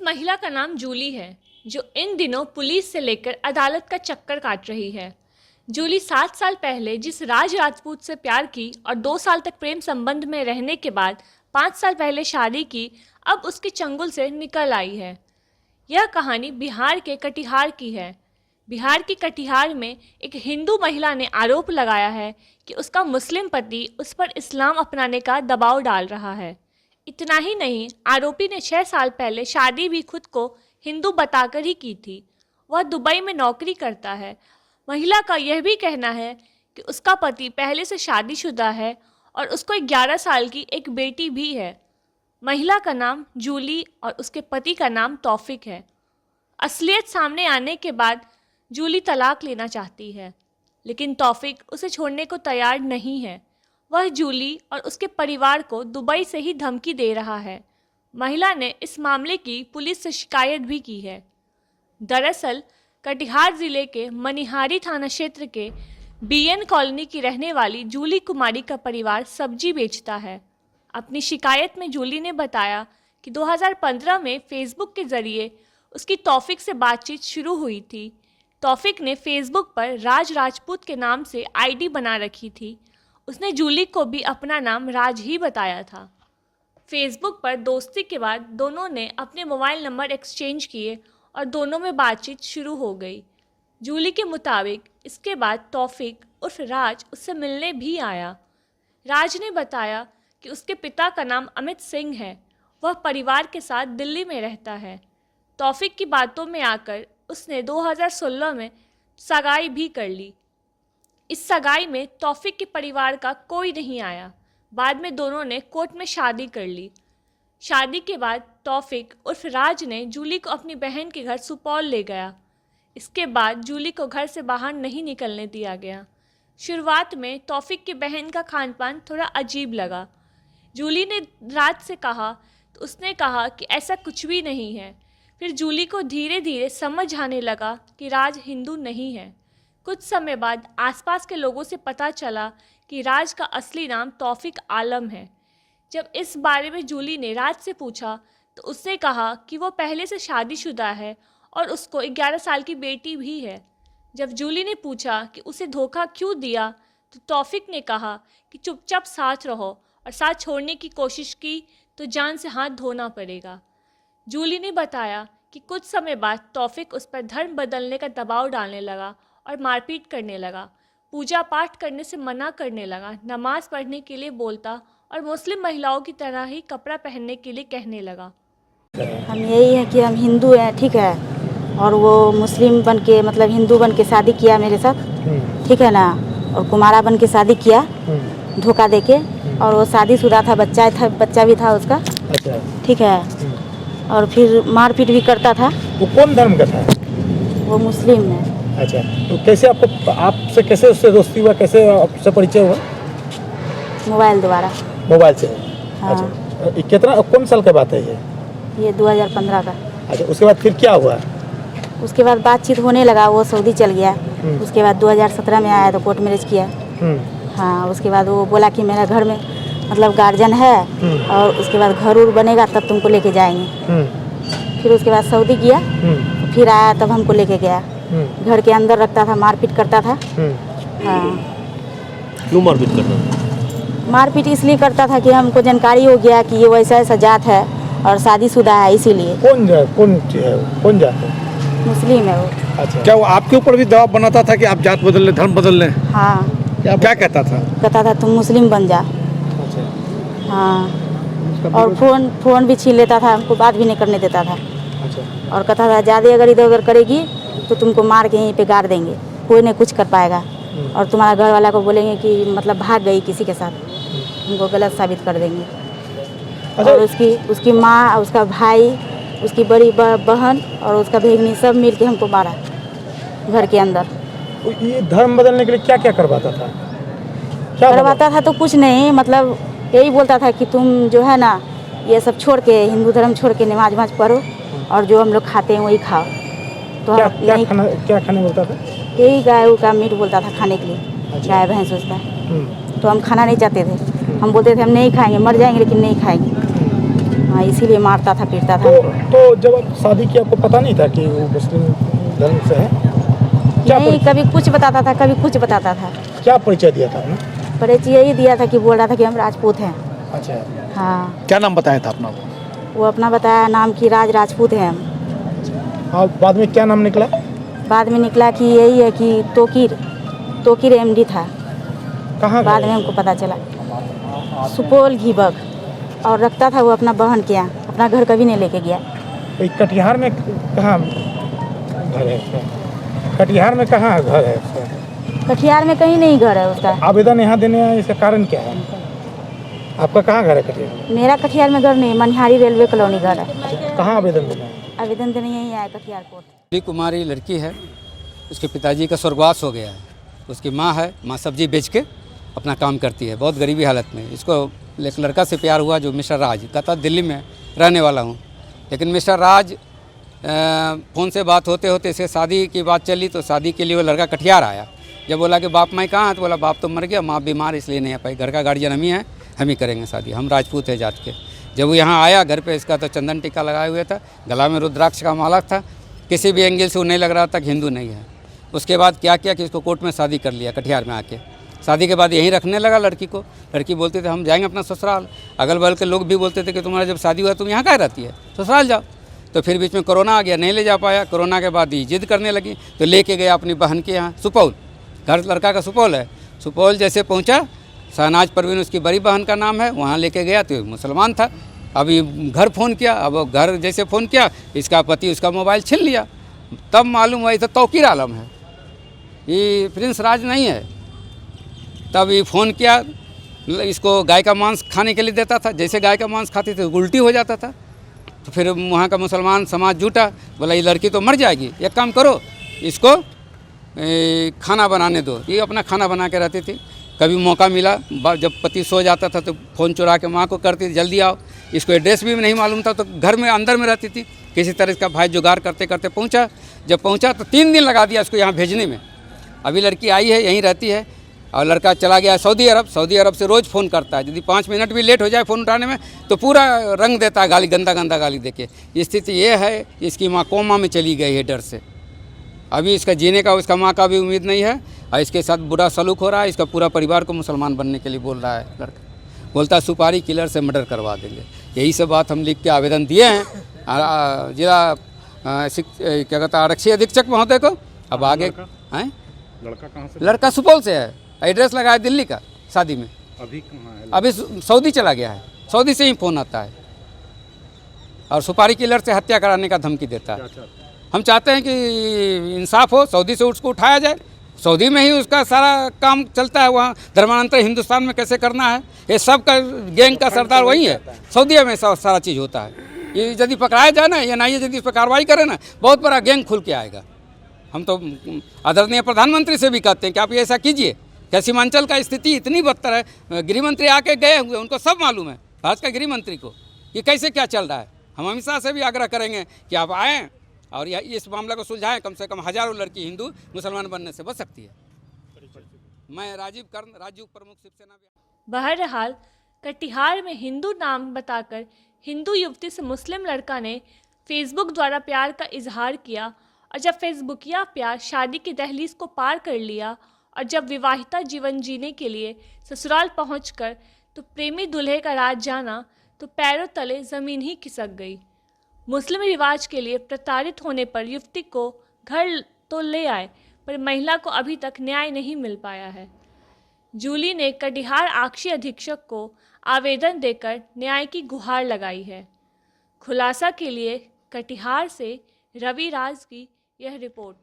महिला का नाम जूली है, जो इन दिनों पुलिस से लेकर अदालत का चक्कर काट रही है। जूली 7 साल पहले जिस राज राजपूत से प्यार की और 2 साल तक प्रेम संबंध में रहने के बाद 5 साल पहले शादी की, अब उसके चंगुल से निकल आई है। यह कहानी बिहार के कटिहार की है। बिहार के कटिहार में एक हिंदू महिला ने आरोप लगाया है कि उसका मुस्लिम पति उस पर इस्लाम अपनाने का दबाव डाल रहा है। इतना ही नहीं, आरोपी ने 6 साल पहले शादी भी खुद को हिंदू बताकर ही की थी। वह दुबई में नौकरी करता है। महिला का यह भी कहना है कि उसका पति पहले से शादीशुदा है और उसको 11 साल की एक बेटी भी है। महिला का नाम जूली और उसके पति का नाम तौफिक है। असलियत सामने आने के बाद जूली तलाक लेना चाहती है, लेकिन तौफिक उसे छोड़ने को तैयार नहीं है। वह जूली और उसके परिवार को दुबई से ही धमकी दे रहा है। महिला ने इस मामले की पुलिस से शिकायत भी की है। दरअसल कटिहार जिले के मनिहारी थाना क्षेत्र के बीएन कॉलोनी की रहने वाली जूली कुमारी का परिवार सब्जी बेचता है। अपनी शिकायत में जूली ने बताया कि 2015 में फेसबुक के जरिए उसकी तौफिक से बातचीत शुरू हुई थी। तौफिक ने फेसबुक पर राज राजपूत के नाम से आईडी बना रखी थी। उसने जूली को भी अपना नाम राज ही बताया था। फेसबुक पर दोस्ती के बाद दोनों ने अपने मोबाइल नंबर एक्सचेंज किए और दोनों में बातचीत शुरू हो गई। जूली के मुताबिक इसके बाद तौफिक उर्फ राज उससे मिलने भी आया। राज ने बताया कि उसके पिता का नाम अमित सिंह है। वह परिवार के साथ दिल्ली में रहता है। तौफिक की बातों में आकर उसने 2016 में सगाई भी कर ली। इस सगाई में तौफिक के परिवार का कोई नहीं आया। बाद में दोनों ने कोर्ट में शादी कर ली। शादी के बाद तौफिक उर्फ राज ने जूली को अपनी बहन के घर सुपौल ले गया। इसके बाद जूली को घर से बाहर नहीं निकलने दिया गया। शुरुआत में तौफिक की बहन का खान पान थोड़ा अजीब लगा। जूली ने राज से कहा तो उसने कहा कि ऐसा कुछ भी नहीं है। फिर जूली को धीरे धीरे समझ आने लगा कि राज हिंदू नहीं है। कुछ समय बाद आसपास के लोगों से पता चला कि राज का असली नाम तौफिक आलम है। जब इस बारे में जूली ने राज से पूछा तो उसने कहा कि वो पहले से शादीशुदा है और उसको 11 साल की बेटी भी है। जब जूली ने पूछा कि उसे धोखा क्यों दिया तो तौफिक ने कहा कि चुपचाप साथ रहो और साथ छोड़ने की कोशिश की तो जान से हाथ धोना पड़ेगा। जूली ने बताया कि कुछ समय बाद तौफिक उस पर धर्म बदलने का दबाव डालने लगा और मारपीट करने लगा। पूजा पाठ करने से मना करने लगा। नमाज पढ़ने के लिए बोलता और मुस्लिम महिलाओं की तरह ही कपड़ा पहनने के लिए कहने लगा। हम यही है कि हम हिंदू हैं, ठीक है, और वो मुस्लिम बन के मतलब हिंदू बन के शादी किया मेरे साथ, ठीक है ना, और कुमारा बन के शादी किया धोखा देके, और वो शादीशुदा था, बच्चा भी था उसका। अच्छा। ठीक है, और फिर मारपीट भी करता था। वो कौन धर्म का था? वो मुस्लिम है। अच्छा, तो कैसे आपसे कैसे उससे दोस्ती हुआ, कैसे आपसे परिचय हुआ? मोबाइल द्वारा। मोबाइल से? हाँ। अच्छा, कितना कौन साल का बात है ये 2015 का। अच्छा, उसके बाद फिर क्या हुआ? उसके बाद बातचीत होने लगा, वो सऊदी चल गया। उसके बाद 2017 में आया तो कोर्ट मैरिज किया। हाँ, उसके बाद वो बोला कि मेरा घर में मतलब गार्जियन है और उसके बाद घर उर बनेगा तब तुमको लेके जाएंगे। फिर उसके बाद सऊदी गया, फिर आया तब हमको लेके गया। घर के अंदर रखता था, मारपीट करता था। हाँ। क्यों मारपीट करता था? मारपीट इसलिए करता था कि हमको जानकारी हो गया कि ये वैसा ऐसा जात है और शादीशुदा है, इसीलिए। कौन जात है? मुस्लिम है वो। अच्छा। क्या वो आपके ऊपर भी दबाव बनाता था कि आप जात बदल लें, धर्म बदल लें? हाँ। क्या कहता था? कहता था तुम मुस्लिम बन जा। अच्छा। हाँ, और फोन भी छीन लेता था, हमको बात भी नहीं करने देता था। अच्छा। और कहता था ज़्यादा अगर इधर उधर करेगी तो तुमको मार के यहीं पे गाड़ देंगे, कोई नहीं कुछ कर पाएगा, और तुम्हारा घर वाला को बोलेंगे कि मतलब भाग गई किसी के साथ, तुमको गलत साबित कर देंगे। अच्छा। और उसकी माँ, उसका भाई, उसकी बड़ी बहन और उसका भेगनी सब मिल के हमको मारा घर के अंदर। ये धर्म बदलने के लिए क्या क्या करवाता था? करवाता था तो कुछ नहीं, मतलब यही बोलता था कि तुम जो है ना ये सब छोड़ के हिंदू धर्म छोड़ के नमाज वमाज पढ़ो और जो हम लोग खाते हैं वही खाओ। तो क्या खाने बोलता था? यही गाय का मीट बोलता था खाने के लिए। अच्छा। गाय भैंस उसका। तो हम खाना नहीं चाहते थे, हम बोलते थे हम नहीं खाएंगे, मर जाएंगे लेकिन नहीं खाएंगे। हाँ इसीलिए मारता था पीटता था हमको। तो जब आप शादी की आपको पता नहीं था कि वो मुस्लिम धर्म से है? नहीं, कभी कुछ बताता था, कभी कुछ बताता था। क्या परिचय दिया था आपने? परिचय यही दिया था कि बोल रहा था कि हम राजपूत हैं। अच्छा, हाँ, क्या नाम बताया था अपना? वो अपना बताया नाम कि राजपूत हैं हम। और बाद में क्या नाम निकला? बाद में निकला कि यही है कि तोकीर एमडी था। कहाँ बाद गए? में हमको पता चला सुपौल घीबक, और रखता था वो अपना बहन के यहाँ, अपना घर कभी नहीं लेके गया। तो कटिहार में कहाँ घर है उसका? कटिहार में कहाँ घर है उसका? कटिहार में कहीं नहीं घर है उसका। आवेदन यहाँ देने आए, इसका कारण क्या है? आपका कहाँ घर है कटिहार में? मेरा कटिहार में घर नहीं, मनिहारी रेलवे कॉलोनी घर है। कहाँ आवेदन देना है? आवेदन देने यहीं आया कटिहार कोर्ट। दिली कुमारी लड़की है, उसके पिताजी का स्वर्गवास हो गया है। उसकी माँ है, माँ सब्जी बेच के अपना काम करती है, बहुत गरीबी हालत में। इसको एक लड़का से प्यार हुआ जो मिस्टर राज, कहता दिल्ली में रहने वाला हूँ, लेकिन मिस्टर राज फ़ोन से बात होते होते इसे शादी की बात चली, तो शादी के लिए वो लड़का कटिहार आया। जब बोला कि बाप माई कहाँ है, तो बोला बाप तो मर गया, माँ बीमार इसलिए नहीं आ पाई, घर का गार्जियन हम ही है, हम ही करेंगे शादी, हम राजपूत है जात के। जब वो यहाँ आया घर पे, इसका तो चंदन टीका लगाए हुए था, गला में रुद्राक्ष का माला था, किसी भी एंगल से वो नहीं लग रहा था कि हिंदू नहीं है। उसके बाद क्या किया कि इसको कोर्ट में शादी कर लिया कटिहार में आके। शादी के बाद यहीं रखने लगा लड़की को। लड़की बोलती थी हम जाएंगे अपना ससुराल। अगल बगल के लोग भी बोलते थे कि तुम्हारा जब शादी हुआ तुम यहाँ क्या रहती है, ससुराल जाओ। तो फिर बीच में कोरोना आ गया, नहीं ले जा पाया। कोरोना के बाद ये जिद करने लगी, तो लेके गया अपनी बहन के यहाँ सुपौल। घर लड़का का सुपौल है। सुपौल जैसे पहुँचा, शहनाज परवीन उसकी बड़ी बहन का नाम है, वहाँ लेके गया तो मुसलमान था। अभी घर फ़ोन किया, अब घर जैसे फ़ोन किया, इसका पति उसका मोबाइल छीन लिया। तब मालूम हुआ ये तो तौकीर आलम है, ये प्रिंस राज नहीं है। तब ये फ़ोन किया, इसको गाय का मांस खाने के लिए देता था, जैसे गाय का मांस खाती थी उल्टी हो जाता था। तो फिर वहाँ का मुसलमान समाज जुटा, बोला ये लड़की तो मर जाएगी, एक काम करो इसको खाना बनाने दो। ये अपना खाना बना के रहती थी। कभी मौका मिला, जब पति सो जाता था तो फ़ोन चुरा के माँ को करती थी जल्दी आओ। इसको एड्रेस भी नहीं मालूम था, तो घर में अंदर में रहती थी। किसी तरह इसका भाई जुगाड़ करते करते पहुंचा। जब पहुंचा तो 3 दिन लगा दिया इसको यहाँ भेजने में। अभी लड़की आई है, यहीं रहती है, और लड़का चला गया सऊदी अरब। सऊदी अरब से रोज़ फ़ोन करता है, यदि 5 मिनट भी लेट हो जाए फ़ोन उठाने में तो पूरा रंग देता है, गाली, गंदा गंदा गाली देके। स्थिति ये है, इसकी माँ कोमा में चली गई है डर से। अभी इसका जीने का उसका माँ का भी उम्मीद नहीं है, और इसके साथ बुरा सलूक हो रहा है। इसका पूरा परिवार को मुसलमान बनने के लिए बोल रहा है लड़का। बोलता है सुपारी किलर से मर्डर करवा देंगे। यही सब बात हम लिख के आवेदन दिए हैं जिला क्या कहता है आरक्षी अधीक्षक महोदय को। अब आगे हैं, लड़का कहाँ से? लड़का सुपौल से है, एड्रेस लगाया दिल्ली का, शादी में। अभी कहाँ है? अभी सऊदी चला गया है, सऊदी से ही फ़ोन आता है, और सुपारी किलर से हत्या कराने का धमकी देता है। हम चाहते हैं कि इंसाफ हो, सऊदी से उसको उठाया जाए। सऊदी में ही उसका सारा काम चलता है, वहाँ धर्मांतर हिंदुस्तान में कैसे करना है, ये सब का गैंग का सरदार वही है। सऊदी में सारा चीज़ होता है। ये यदि पकड़ाया जाए ना, NIA यदि इस पर कार्रवाई करे ना, बहुत बड़ा गैंग खुल के आएगा। हम तो आदरणीय प्रधानमंत्री से भी कहते हैं कि आप ये ऐसा कीजिए। क्या सीमांचल का स्थिति इतनी बदतर है, गृह मंत्री आके गए हुए, उनको सब मालूम है, भारत का गृह मंत्री को, कि कैसे क्या चल रहा है। हम अमित से भी आग्रह करेंगे कि आप आएँ और इस मामले को सुलझाएं। कम से कम हज़ारों लड़की हिंदू मुसलमान बनने से बच सकती है। मैं राजीव कर्ण, राज्य उप प्रमुख शिवसेना। बहरहाल कटिहार में हिंदू नाम बताकर हिंदू युवती से मुस्लिम लड़का ने फेसबुक द्वारा प्यार का इजहार किया, और जब फेसबुकिया प्यार शादी की दहलीज को पार कर लिया, और जब विवाहिता जीवन जीने के लिए ससुराल पहुंचकर तो प्रेमी दूल्हे का राज जाना, तो पैरों तले ज़मीन ही खिसक गई। मुस्लिम रिवाज के लिए प्रताड़ित होने पर युवती को घर तो ले आए, पर महिला को अभी तक न्याय नहीं मिल पाया है। जूली ने कटिहार आरक्षी अधीक्षक को आवेदन देकर न्याय की गुहार लगाई है। खुलासा के लिए कटिहार से रवि राज की यह रिपोर्ट।